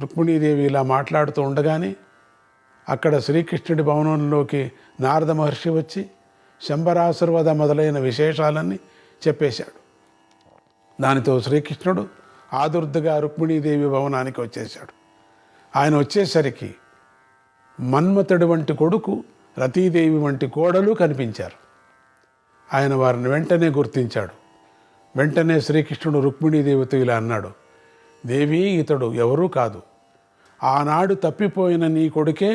రుక్మిణీదేవి ఇలా మాట్లాడుతూ ఉండగానే అక్కడ శ్రీకృష్ణుడి భవనంలోకి నారద మహర్షి వచ్చి శంబరాసురవధ మొదలైన విశేషాలన్నీ చెప్పేశాడు. దానితో శ్రీకృష్ణుడు ఆదుర్దుగా రుక్మిణీదేవి భవనానికి వచ్చేశాడు. ఆయన వచ్చేసరికి మన్మథుడి వంటి కొడుకు, రతీదేవి వంటి కోడలు కనిపించారు. ఆయన వారిని వెంటనే గుర్తించాడు. వెంటనే శ్రీకృష్ణుడు రుక్మిణీదేవితో ఇలా అన్నాడు, దేవి, ఇతడు ఎవరూ కాదు. ఆనాడు తప్పిపోయిన నీ కొడుకే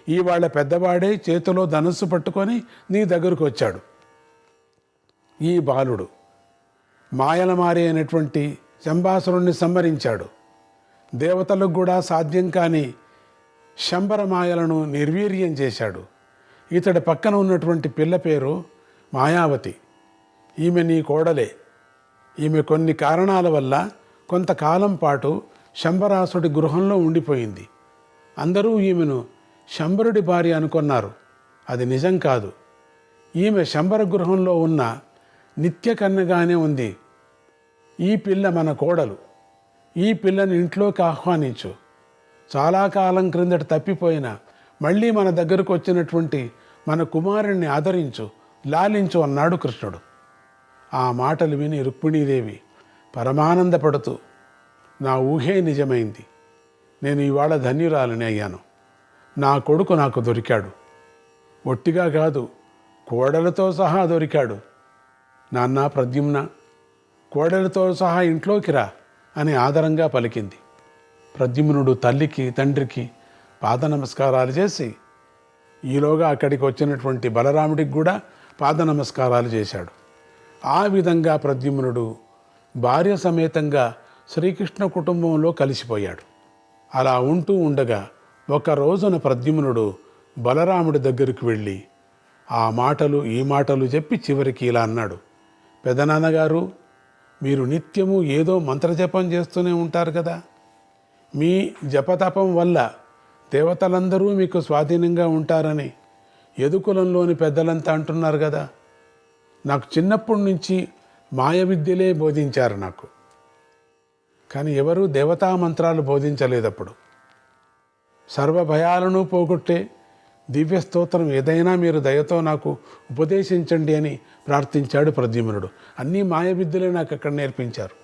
ఇవాళ పెద్దవాడే చేతిలో ధనుస్సు పట్టుకొని నీ దగ్గరకు వచ్చాడు. ఈ బాలుడు మాయలమారి అయినటువంటి శంబాసురుణ్ణి సంహరించాడు. దేవతలకు కూడా సాధ్యం కాని శంబర మాయలను నిర్వీర్యం చేశాడు. ఇతడి పక్కన ఉన్నటువంటి పిల్ల పేరు మాయావతి. ఈమె నీ కోడలే. ఈమె కొన్ని కారణాల వల్ల కొంతకాలం పాటు శంబరాసుడి గృహంలో ఉండిపోయింది. అందరూ ఈమెను శంబరుడి భార్య అనుకున్నారు. అది నిజం కాదు. ఈమె శంబర గృహంలో ఉన్న నిత్య కన్యగానే ఉంది. ఈ పిల్ల మన కోడలు. ఈ పిల్లని ఇంట్లోకి ఆహ్వానించు. చాలా కాలం క్రిందట తప్పిపోయిన మళ్ళీ మన దగ్గరకు వచ్చినటువంటి మన కుమారుణ్ణి ఆదరించు, లాలించు అన్నాడు కృష్ణుడు. ఆ మాటలు విని రుక్మిణీదేవి పరమానందపడుతూ, నా ఊహే నిజమైంది. నేను ఇవాళ ధన్యురాలని అయ్యాను. నా కొడుకు నాకు దొరికాడు. ఒట్టిగా కాదు, కోడలతో సహా దొరికాడు. నాన్న ప్రద్యుమ్న, కోడలతో సహా ఇంట్లోకి రా అని ఆదరంగా పలికింది. ప్రద్యుమ్నుడు తల్లికి తండ్రికి పాద నమస్కారాలు చేసి ఈలోగా అక్కడికి వచ్చినటువంటి బలరాముడికి కూడా పాద నమస్కారాలు చేశాడు. ఆ విధంగా ప్రద్యుమ్నుడు భార్య సమేతంగా శ్రీకృష్ణ కుటుంబంలో కలిసిపోయాడు. అలా ఉంటూ ఉండగా ఒక రోజున ప్రద్యుమ్నుడు బలరాముడి దగ్గరికి వెళ్ళి ఆ మాటలు ఈ మాటలు చెప్పి చివరికి ఇలా అన్నాడు, పెదనాన్నగారు, మీరు నిత్యము ఏదో మంత్రజపం చేస్తూనే ఉంటారు కదా. మీ జపతపం వల్ల దేవతలందరూ మీకు స్వాధీనంగా ఉంటారని యదుకులంలోని పెద్దలంతా అంటున్నారు కదా. నాకు చిన్నప్పటి నుంచి మాయ విద్యలే బోధించారు నాకు. కానీ ఎవరూ దేవతా మంత్రాలు బోధించలేదప్పుడు. సర్వ భయాలను పోగొట్టే దివ్య స్తోత్రం ఏదైనా మీరు దయతో నాకు ఉపదేశించండి అని ప్రార్థించాడు ప్రద్యుమ్నుడు. అన్నీ మాయ విద్యలే నాకు అక్కడ నేర్పించారు.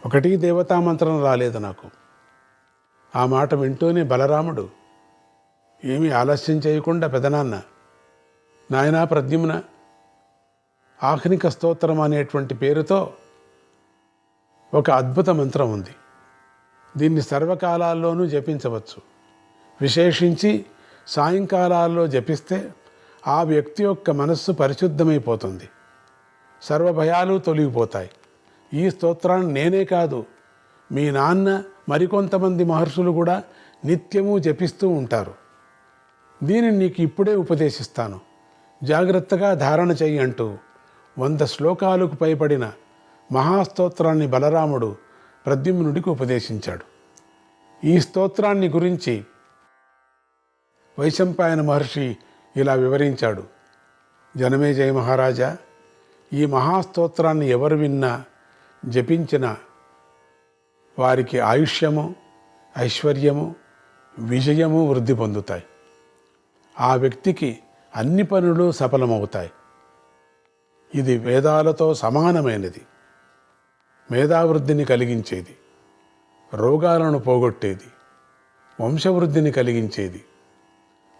ఒకటి దేవతా మంత్రం రాలేదు నాకు. ఆ మాట వింటూనే బలరాముడు ఏమీ ఆలస్యం చేయకుండా, పెదనాన్న, నాయనా ప్రద్యుమ్న, ఆహ్నిక స్తోత్రం అనేటువంటి పేరుతో ఒక అద్భుత మంత్రం ఉంది. దీన్ని సర్వకాలాల్లోనూ జపించవచ్చు. విశేషించి సాయంకాలాల్లో జపిస్తే ఆ వ్యక్తి యొక్క మనస్సు పరిశుద్ధమైపోతుంది. సర్వ భయాలు తొలగిపోతాయి. ఈ స్తోత్రాన్ని నేనే కాదు, మీ నాన్న మరికొంతమంది మహర్షులు కూడా నిత్యము జపిస్తూ ఉంటారు. దీనిని నీకు ఇప్పుడే ఉపదేశిస్తాను, జాగ్రత్తగా ధారణ చెయ్యి అంటూ 100 శ్లోకాలకు పైబడిన మహాస్తోత్రాన్ని బలరాముడు ప్రద్యుమ్నుడికి ఉపదేశించాడు. ఈ స్తోత్రాన్ని గురించి వైశంపాయన మహర్షి ఇలా వివరించాడు, జనమేజయ మహారాజా, ఈ మహాస్తోత్రాన్ని ఎవరు విన్నా జపించిన వారికి ఆయుష్యము, ఐశ్వర్యము, విజయము వృద్ధి పొందుతాయి. ఆ వ్యక్తికి అన్ని పనులు సఫలమవుతాయి. ఇది వేదాలతో సమానమైనది. మేధావృద్ధిని కలిగించేది, రోగాలను పోగొట్టేది, వంశవృద్ధిని కలిగించేది.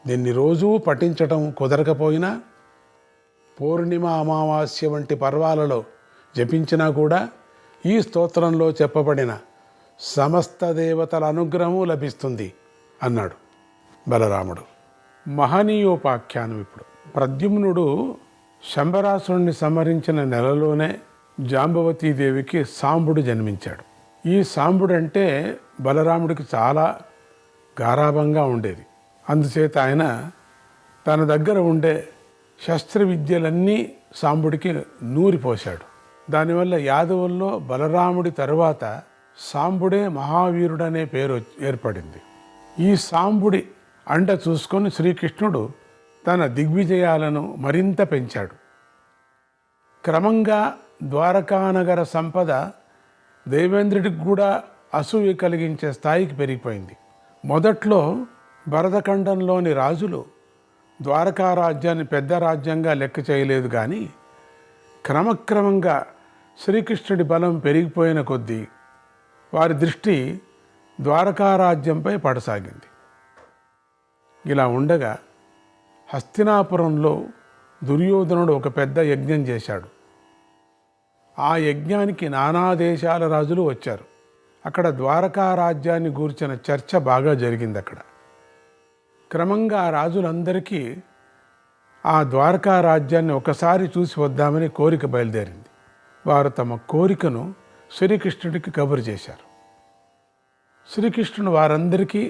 దీన్ని రోజూ పఠించటం కుదరకపోయినా పూర్ణిమ, అమావాస్య వంటి పర్వాలలో జపించినా కూడా ఈ స్తోత్రంలో చెప్పబడిన సమస్త దేవతల అనుగ్రహము లభిస్తుంది అన్నాడు బలరాముడు. మహనీయోపాఖ్యానం. ఇప్పుడు ప్రద్యుమ్నుడు శంబరాసురుణ్ణి సంహరించిన నెలలోనే జాంబవతీదేవికి సాంబుడు జన్మించాడు. ఈ సాంబుడు అంటే బలరాముడికి చాలా గారాభంగా ఉండేది. అందుచేత ఆయన తన దగ్గర ఉండే శస్త్ర విద్యలన్నీ సాంబుడికి నూరిపోశాడు. దానివల్ల యాదవుల్లో బలరాముడి తరువాత సాంబుడే మహావీరుడనే పేరు ఏర్పడింది. ఈ సాంబుడి అండ చూసుకొని శ్రీకృష్ణుడు తన దిగ్విజయాలను మరింత పెంచాడు. క్రమంగా ద్వారకానగర సంపద దేవేంద్రుడికి కూడా అసూయ కలిగించే స్థాయికి పెరిగిపోయింది. మొదట్లో భరతఖండంలోని రాజులు ద్వారకా రాజ్యాన్ని పెద్ద రాజ్యంగా లెక్క చేయలేదు, కానీ క్రమక్రమంగా శ్రీకృష్ణుడి బలం పెరిగిపోయిన కొద్దీ వారి దృష్టి ద్వారకా రాజ్యంపై పడసాగింది. ఇలా ఉండగా హస్తినాపురంలో దుర్యోధనుడు ఒక పెద్ద యజ్ఞం చేశాడు. ఆ యజ్ఞానికి నానా దేశాల రాజులు వచ్చారు. అక్కడ ద్వారకా రాజ్యాన్ని గూర్చిన చర్చ బాగా జరిగింది. అక్కడ క్రమంగా ఆ రాజులందరికీ ఆ ద్వారకా రాజ్యాన్ని ఒకసారి చూసి వద్దామని కోరిక బయలుదేరింది. వారు తమ కోరికను శ్రీకృష్ణుడికి కబురు చేశారు. శ్రీకృష్ణుడు వారందరికీ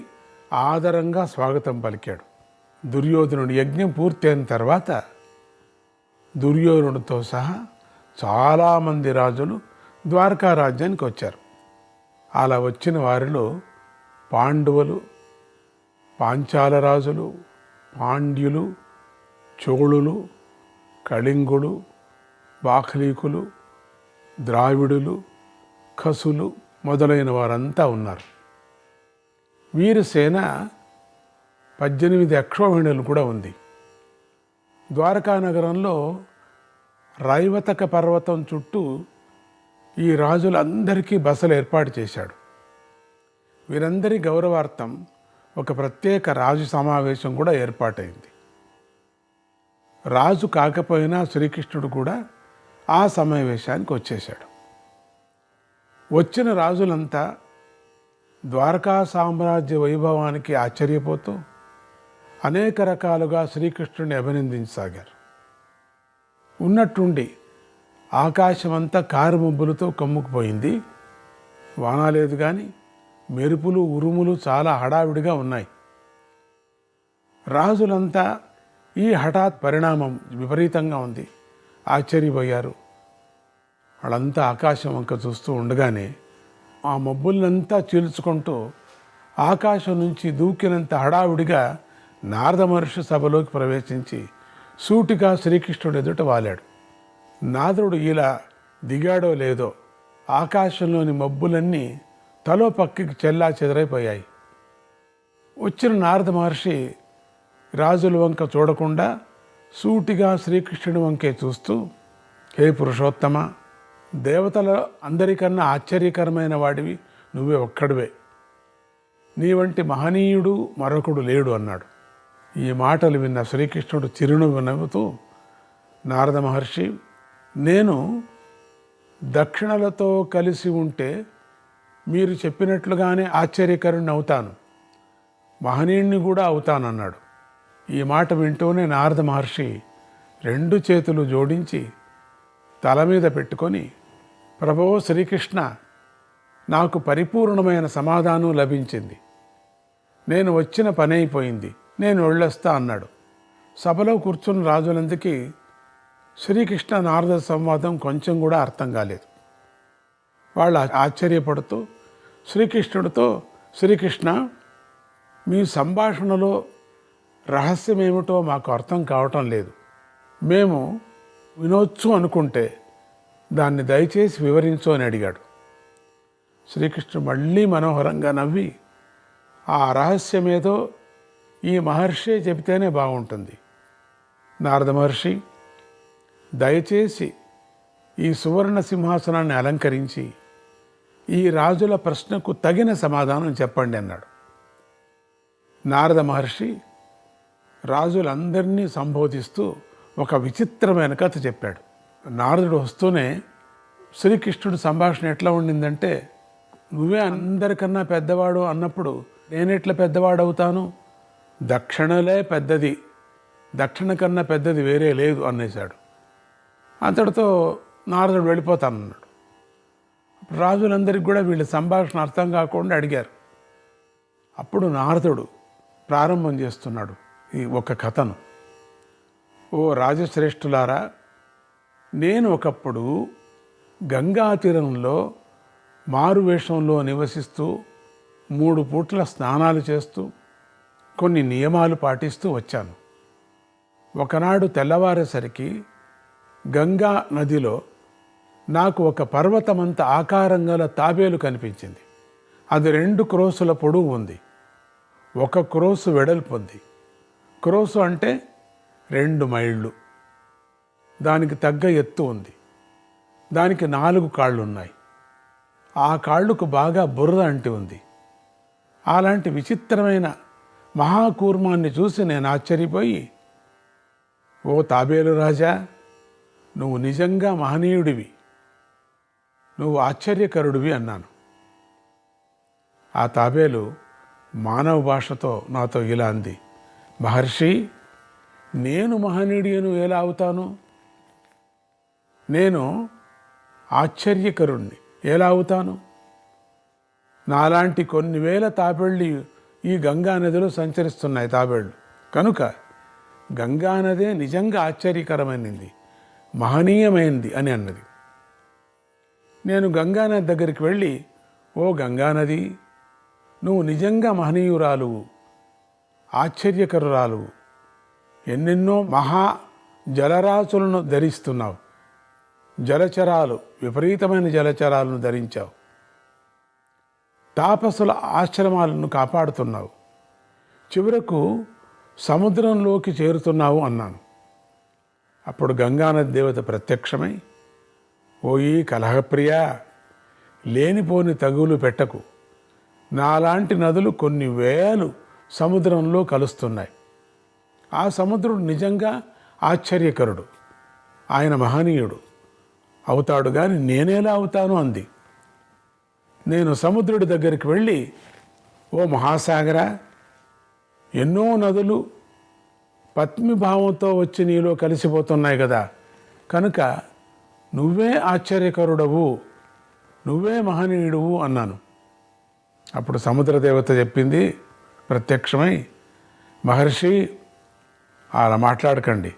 ఆదరంగా స్వాగతం పలికాడు. దుర్యోధనుడి యజ్ఞం పూర్తయిన తర్వాత దుర్యోధనుడితో సహా చాలామంది రాజులు ద్వారకా రాజ్యానికి వచ్చారు. అలా వచ్చిన వారిలో పాండవులు, పాంచాల రాజులు, పాండ్యులు, చోళులు, కళింగులు, బాఖ్లీకులు, ద్రావిడులు, ఖసులు మొదలైన వారంతా ఉన్నారు. వీరి సేన 18 అక్షోహిణులు కూడా ఉంది. ద్వారకా నగరంలో రైవతక పర్వతం చుట్టూ ఈ రాజులందరికీ బసలు ఏర్పాటు చేశాడు. వీరందరి గౌరవార్థం ఒక ప్రత్యేక రాజు సమావేశం కూడా ఏర్పాటైంది. రాజు కాకపోయినా శ్రీకృష్ణుడు కూడా ఆ సమావేశానికి వచ్చేశాడు. వచ్చిన రాజులంతా ద్వారకా సామ్రాజ్య వైభవానికి ఆశ్చర్యపోతూ అనేక రకాలుగా శ్రీకృష్ణుడిని అభినందించసాగారు. ఉన్నట్టుండి ఆకాశమంతా కారుమబ్బులతో కమ్ముకుపోయింది. వాన లేదు, కానీ మెరుపులు ఉరుములు చాలా హడావిడిగా ఉన్నాయి. రాజులంతా ఈ హఠాత్ పరిణామం విపరీతంగా ఉంది, ఆశ్చర్యపోయారు. వాళ్ళంతా ఆకాశం వంక చూస్తూ ఉండగానే ఆ మబ్బులంతా చీల్చుకుంటూ ఆకాశం నుంచి దూకినంత హడావిడిగా నారద మహర్షి సభలోకి ప్రవేశించి సూటిగా శ్రీకృష్ణుడు ఎదుట వాలాడు. నారదుడు ఇలా దిగాడో లేదో ఆకాశంలోని మబ్బులన్నీ తలో పక్కకి చెల్లా చెదరైపోయాయి. వచ్చిన నారద మహర్షి రాజుల వంక చూడకుండా సూటిగా శ్రీకృష్ణుడి వంకే చూస్తూ, హే పురుషోత్తమ, దేవతల అందరికన్నా ఆశ్చర్యకరమైన వాడివి నువ్వే ఒక్కడివే, నీ వంటి మహనీయుడు మరొకడు లేడు అన్నాడు. ఈ మాటలు విన్న శ్రీకృష్ణుడు చిరునవ్వు నవ్వుతూ, నారద మహర్షి, నేను దక్షిణలతో కలిసి ఉంటే మీరు చెప్పినట్లుగానే ఆశ్చర్యకరుణ్ణి అవుతాను, మహనీయుణ్ణి కూడా అవుతానన్నాడు. ఈ మాట వింటూనే నారద మహర్షి 2 చేతులు జోడించి తల మీద పెట్టుకొని, ప్రభో శ్రీకృష్ణ, నాకు పరిపూర్ణమైన సమాధానం లభించింది, నేను వచ్చిన పని అయిపోయింది, నేను వెళ్ళొస్తా అన్నాడు. సభలో కూర్చున్న రాజులందరికీ శ్రీకృష్ణ నారద సంవాదం కొంచెం కూడా అర్థం కాలేదు. వాళ్ళు ఆశ్చర్యపడుతూ శ్రీకృష్ణుడితో, శ్రీకృష్ణ, మీ సంభాషణలో రహస్యం ఏమిటో మాకు అర్థం కావటం లేదు, మేము వినొచ్చు అనుకుంటే దాన్ని దయచేసి వివరించు అని అడిగాడు. శ్రీకృష్ణుడు మళ్ళీ మనోహరంగా నవ్వి, ఆ రహస్యమేదో ఈ మహర్షి చెబితేనే బాగుంటుంది. నారద మహర్షి, దయచేసి ఈ సువర్ణ సింహాసనాన్ని అలంకరించి ఈ రాజుల ప్రశ్నకు తగిన సమాధానం చెప్పండి అన్నాడు. నారద మహర్షి రాజులందరినీ సంబోధిస్తూ ఒక విచిత్రమైన కథ చెప్పాడు. నారదుడు వస్తూనే శ్రీకృష్ణుడి సంభాషణ ఎట్లా ఉండిందంటే, నువ్వే అందరికన్నా పెద్దవాడు అన్నప్పుడు నేనెట్లా పెద్దవాడు అవుతాను, దక్షిణలే పెద్దది, దక్షిణ కన్నా పెద్దది వేరే లేదు అనేశాడు. అంతటితో నారదుడు వెళ్ళిపోతానన్నాడు. రాజులందరికీ కూడా వీళ్ళ సంభాషణ అర్థం కాకుండా అడిగారు. అప్పుడు నారదుడు ప్రారంభం చేస్తున్నాడు ఈ ఒక కథను. ఓ రాజశ్రేష్ఠులారా, నేను ఒకప్పుడు గంగా తీరంలో మారువేషంలో నివసిస్తూ 3 పూట్ల స్నానాలు చేస్తూ కొన్ని నియమాలు పాటిస్తూ వచ్చాను. ఒకనాడు తెల్లవారేసరికి గంగా నదిలో నాకు ఒక పర్వతమంత ఆకారం గల తాబేలు కనిపించింది. అది 2 క్రోసుల పొడవు ఉంది, 1 క్రోసు వెడల్పు ఉంది. క్రోసు అంటే 2 మైళ్ళు. దానికి తగ్గ ఎత్తు ఉంది. దానికి 4 కాళ్ళు ఉన్నాయి. ఆ కాళ్ళకు బాగా బురద అంటి ఉంది. అలాంటి విచిత్రమైన మహాకూర్మాన్ని చూసి నేను ఆశ్చర్యపోయి, ఓ తాబేలు రాజా, నువ్వు నిజంగా మహనీయుడివి, నువ్వు ఆశ్చర్యకరుడివి అన్నాను. ఆ తాబేలు మానవ భాషతో నాతో ఇలా అంది, మహర్షి, నేను మహనీయుడిని ఎలా అవుతాను? నేను ఆశ్చర్యకరుణ్ణి ఎలా అవుతాను? నాలాంటి కొన్ని వేల తాబేళ్ళు ఈ గంగా నదిలో సంచరిస్తున్నాయి తాబేళ్ళు. కనుక గంగానదే నిజంగా ఆశ్చర్యకరమైనది, మహనీయమైనది అని అన్నది. నేను గంగానది దగ్గరికి వెళ్ళి, ఓ గంగానది, నువ్వు నిజంగా మహనీయురాలువు, ఆశ్చర్యకరురాలువు, ఎన్నెన్నో మహా జలరాశులను ధరిస్తున్నావు, జలచరాలు, విపరీతమైన జలచరాలను ధరించావు, తాపసుల ఆశ్రమాలను కాపాడుతున్నావు, చివరకు సముద్రంలోకి చేరుతున్నావు అన్నాను. అప్పుడు గంగానది దేవత ప్రత్యక్షమై, ఓయి కలహప్రియా, లేనిపోని తగులు పెట్టకు, నాలాంటి నదులు కొన్ని వేలు సముద్రంలో కలుస్తున్నాయి. ఆ సముద్రుడు నిజంగా ఆశ్చర్యకరుడు, ఆయన మహనీయుడు అవుతాడు, కానీ నేనేలా అవుతాను అంది. నేను సముద్రుడి దగ్గరికి వెళ్ళి, ఓ మహాసాగర, ఎన్నో నదులు పత్మిభావంతో వచ్చి నీలో కలిసిపోతున్నాయి కదా, కనుక నువ్వే ఆశ్చర్యకరుడవు, నువ్వే మహనీయుడువు అన్నాను. అప్పుడు సముద్రదేవత చెప్పింది ప్రత్యక్షమై, మహర్షి, అలా మాట్లాడకండి,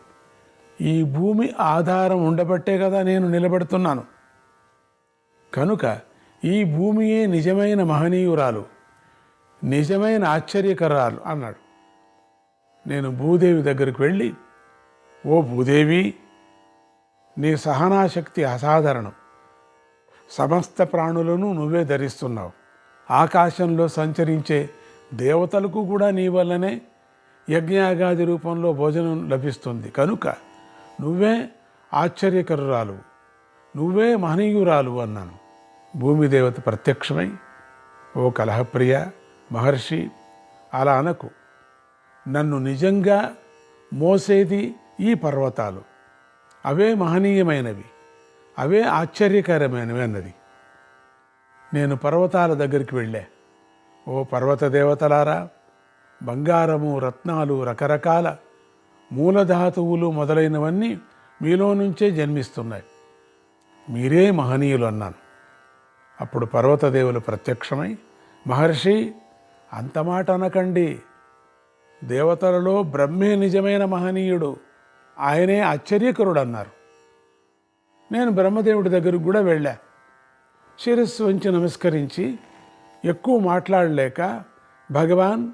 ఈ భూమి ఆధారం ఉండబట్టే కదా నేను నిలబడుతున్నాను, కనుక ఈ భూమియే నిజమైన మహనీయురాలు, నిజమైన ఆశ్చర్యకరాలు అన్నాడు. నేను భూదేవి దగ్గరికి వెళ్ళి, ఓ భూదేవి, నీ సహనాశక్తి అసాధారణం, సమస్త ప్రాణులను నువ్వే ధరిస్తున్నావు, ఆకాశంలో సంచరించే దేవతలకు కూడా నీ వల్లనే యజ్ఞయాగాది రూపంలో భోజనం లభిస్తుంది, కనుక నువ్వే ఆశ్చర్యకరురాలు, నువ్వే మహనీయురాలు అన్నాను. భూమిదేవత ప్రత్యక్షమై, ఓ కలహప్రియ మహర్షి, అలా అనకు, నన్ను నిజంగా మోసేది ఈ పర్వతాలు, అవే మహనీయమైనవి, అవే ఆశ్చర్యకరమైనవి అన్నది. నేను పర్వతాల దగ్గరికి వెళ్ళా. ఓ పర్వత దేవతలారా, బంగారము, రత్నాలు, రకరకాల మూలధాతువులు మొదలైనవన్నీ మీలో నుంచే జన్మిస్తున్నాయి, మీరే మహనీయులు అన్నాను. అప్పుడు పర్వతదేవులు ప్రత్యక్షమై, మహర్షి, అంత మాట అనకండి, దేవతలలో బ్రహ్మే నిజమైన మహనీయుడు, ఆయనే ఆశ్చర్యకరుడు అన్నారు. నేను బ్రహ్మదేవుడి దగ్గరకు కూడా వెళ్ళా. శిరస్సు వంచి నమస్కరించి ఎక్కువ మాట్లాడలేక, భగవాన్,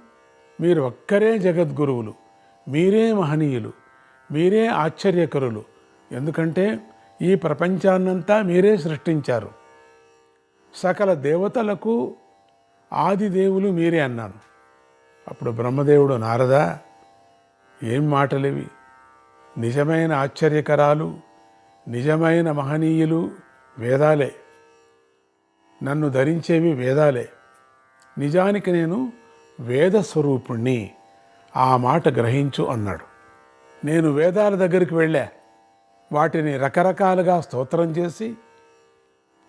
మీరు ఒక్కరే జగద్గురువులు, మీరే మహనీయులు, మీరే ఆశ్చర్యకరులు, ఎందుకంటే ఈ ప్రపంచాన్నంతా మీరే సృష్టించారు, సకల దేవతలకు ఆది దేవులు మీరే అన్నాను. అప్పుడు బ్రహ్మదేవుడు, నారదా, ఏం మాటలివి, నిజమైన ఆశ్చర్యకరాలు, నిజమైన మహనీయులు వేదాలే, నన్ను ధరించేవి వేదాలే, నిజానికి నేను వేద స్వరూపుణ్ణి, ఆ మాట గ్రహించు అన్నాడు. నేను వేదాల దగ్గరికి వెళ్ళా. వాటిని రకరకాలుగా స్తోత్రం చేసి,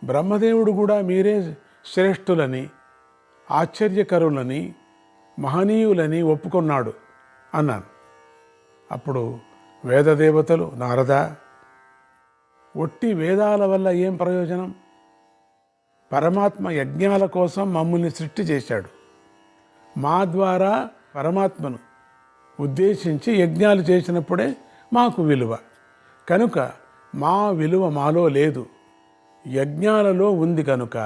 బ్రహ్మదేవుడు కూడా మీరే శ్రేష్ఠులని, ఆశ్చర్యకరులని, మహనీయులని ఒప్పుకున్నాడు అన్నాను. అప్పుడు వేదదేవతలు, నారదా, ఒట్టి వేదాల వల్ల ఏం ప్రయోజనం? పరమాత్మ యజ్ఞాల కోసం మమ్మల్ని సృష్టి చేశాడు, మా ద్వారా పరమాత్మను ఉద్దేశించి యజ్ఞాలు చేసినప్పుడే మాకు విలువ, కనుక మా విలువ మాలో లేదు, యజ్ఞాలలో ఉంది, కనుక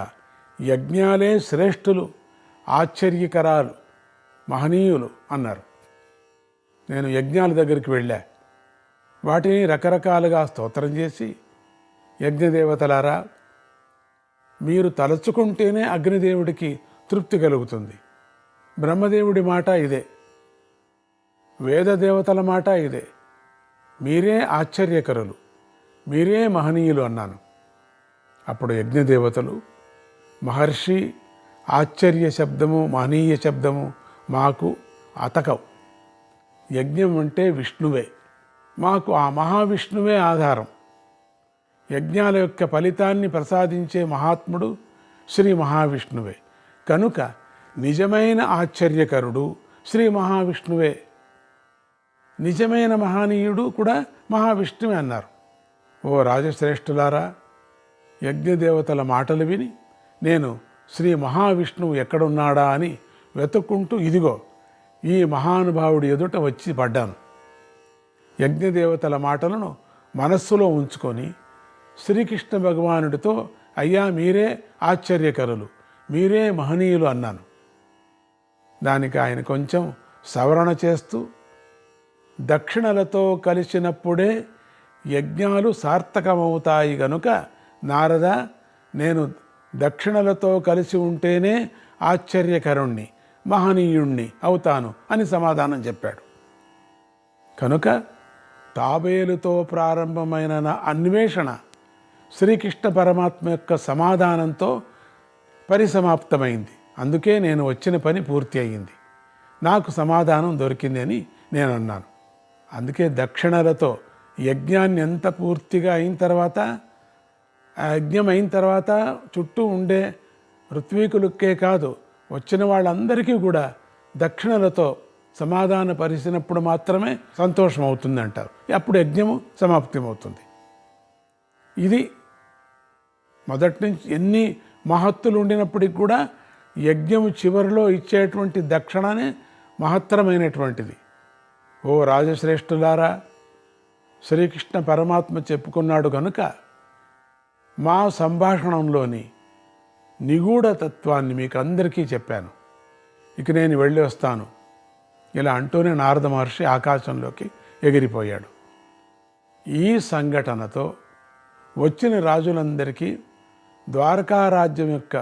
యజ్ఞాలే శ్రేష్ఠులు, ఆశ్చర్యకరాలు, మహనీయులు అన్నారు. నేను యజ్ఞాల దగ్గరికి వెళ్ళా. వాటిని రకరకాలుగా స్తోత్రం చేసి, యజ్ఞదేవతలారా, మీరు తలుచుకుంటేనే అగ్నిదేవుడికి తృప్తి కలుగుతుంది. బ్రహ్మదేవుడి మాట ఇదే, వేదదేవతల మాట ఇదే. మీరే ఆశ్చర్యకరులు, మీరే మహనీయులు అన్నాను. అప్పుడు యజ్ఞదేవతలు, మహర్షి ఆశ్చర్య శబ్దము మహనీయ శబ్దము మాకు అతకవు. యజ్ఞం అంటే విష్ణువే, మాకు ఆ మహావిష్ణువే ఆధారం. యజ్ఞాల యొక్క ఫలితాన్ని ప్రసాదించే మహాత్ముడు శ్రీ మహావిష్ణువే. కనుక నిజమైన ఆశ్చర్యకరుడు శ్రీ మహావిష్ణువే, నిజమైన మహనీయుడు కూడా మహావిష్ణువే అన్నారు. ఓ రాజశ్రేష్ఠులారా, యజ్ఞదేవతల మాటలు విని నేను శ్రీ మహావిష్ణువు ఎక్కడున్నాడా అని వెతుక్కుంటూ ఇదిగో ఈ మహానుభావుడి ఎదుట వచ్చి పడ్డాను. యజ్ఞదేవతల మాటలను మనస్సులో ఉంచుకొని శ్రీకృష్ణ భగవానుడితో, అయ్యా మీరే ఆశ్చర్యకరులు, మీరే మహనీయులు అన్నాను. దానికి ఆయన కొంచెం సవరణ చేస్తూ, దక్షిణలతో కలిసినప్పుడే యజ్ఞాలు సార్థకమవుతాయి గనుక నారద, నేను దక్షిణలతో కలిసి ఉంటేనే ఆశ్చర్యకరుణ్ణి మహనీయుణ్ణి అవుతాను అని సమాధానం చెప్పాడు. కనుక తాబేలుతో ప్రారంభమైన నా అన్వేషణ శ్రీకృష్ణ పరమాత్మ యొక్క సమాధానంతో పరిసమాప్తమైంది. అందుకే నేను వచ్చిన పని పూర్తి అయ్యింది, నాకు సమాధానం దొరికింది అని నేను అన్నాను. అందుకే దక్షిణలతో యజ్ఞాన్ని ఎంత పూర్తిగా అయిన తర్వాత, ఆ యజ్ఞం అయిన తర్వాత చుట్టూ ఉండే ఋత్వీకులకే కాదు, వచ్చిన వాళ్ళందరికీ కూడా దక్షిణలతో సమాధాన పరిచినప్పుడు మాత్రమే సంతోషం అవుతుంది అంటారు. అప్పుడు యజ్ఞము సమాప్తమవుతుంది. ఇది మొదటి నుంచి ఎన్ని మహత్తులు ఉండినప్పటికి కూడా యజ్ఞము చివరిలో ఇచ్చేటువంటి దక్షిణనే మహత్తరమైనటువంటిది. ఓ రాజశ్రేష్ఠులారా, శ్రీకృష్ణ పరమాత్మ చెప్పుకున్నాడు కనుక మా సంభాషణంలోని నిగూఢ తత్వాన్ని మీకు అందరికీ చెప్పాను. ఇక నేను వెళ్ళి వస్తాను. ఇలా అంటూనే నారద మహర్షి ఆకాశంలోకి ఎగిరిపోయాడు. ఈ సంఘటనతో వచ్చిన రాజులందరికీ ద్వారకా రాజ్యం యొక్క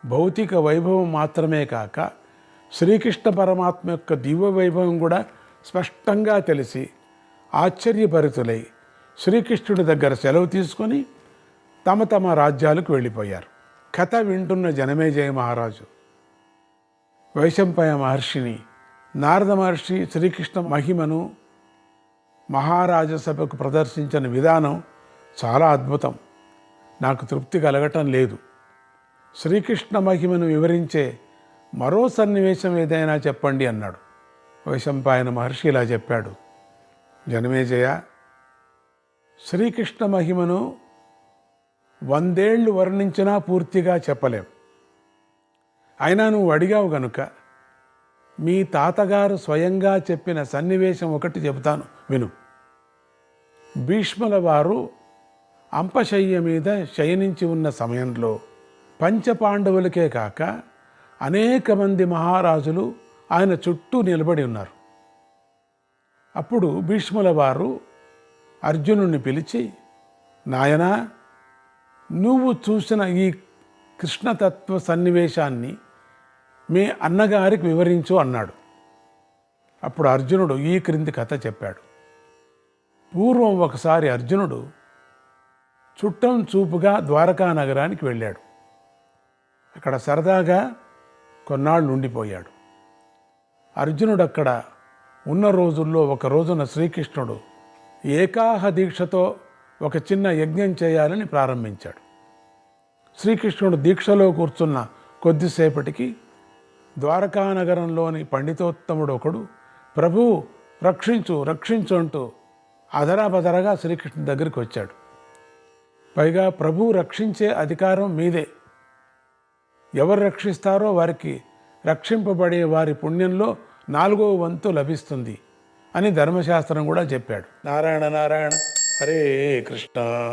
భౌతిక వైభవం మాత్రమే కాక శ్రీకృష్ణ పరమాత్మ యొక్క దివ్య వైభవం కూడా స్పష్టంగా తెలిసి ఆశ్చర్యభరితులై శ్రీకృష్ణుడి దగ్గర సెలవు తీసుకొని తమ తమ రాజ్యాలకు వెళ్ళిపోయారు. కథ వింటున్న జనమేజయ మహారాజు వైశంపాయ మహర్షిని, నారద మహర్షి శ్రీకృష్ణ మహిమను మహారాజసభకు ప్రదర్శించిన విధానం చాలా అద్భుతం, నాకు తృప్తి కలగటం లేదు. శ్రీకృష్ణ మహిమను వివరించే మరో సన్నివేశం ఏదైనా చెప్పండి అన్నాడు. వైశంపాయన మహర్షి ఇలా చెప్పాడు, జనమేజయ, శ్రీకృష్ణ మహిమను 100 ఏళ్ళు వర్ణించినా పూర్తిగా చెప్పలేం. అయినా నువ్వు అడిగావు గనుక మీ తాతగారు స్వయంగా చెప్పిన సన్నివేశం ఒకటి చెబుతాను విను. భీష్ముల వారు అంపశయ్య మీద శయనించి ఉన్న సమయంలో పంచపాండవులకే కాక అనేక మంది మహారాజులు ఆయన చుట్టూ నిలబడి ఉన్నారు. అప్పుడు భీష్ముల వారు అర్జునుడిని పిలిచి, నాయనా, నువ్వు చూసిన ఈ కృష్ణతత్వ సన్నివేశాన్ని మీ అన్నగారికి వివరించు అన్నాడు. అప్పుడు అర్జునుడు ఈ క్రింది కథ చెప్పాడు. పూర్వం ఒకసారి అర్జునుడు చుట్టం చూపుగా ద్వారకా నగరానికి వెళ్ళాడు. అక్కడ సరదాగా కొన్నాళ్ళు ఉండిపోయాడు. అర్జునుడు అక్కడ ఉన్న రోజుల్లో ఒక రోజున శ్రీకృష్ణుడు ఏకాహ దీక్షతో ఒక చిన్న యజ్ఞం చేయాలని ప్రారంభించాడు. శ్రీకృష్ణుడు దీక్షలో కూర్చున్న కొద్దిసేపటికి ద్వారకా నగరంలోని పండితోత్తముడు ఒకడు, ప్రభు రక్షించు రక్షించు అంటూ అదరాబదరగా శ్రీకృష్ణుడి దగ్గరికి వచ్చాడు. పైగా ప్రభు రక్షించే అధికారం మీదే, ఎవరు రక్షిస్తారో వారికి రక్షింపబడే వారి పుణ్యంలో 4వ వంతు లభిస్తుంది అని ధర్మశాస్త్రం కూడా చెప్పాడు. నారాయణ నారాయణ, హరే కృష్ణ.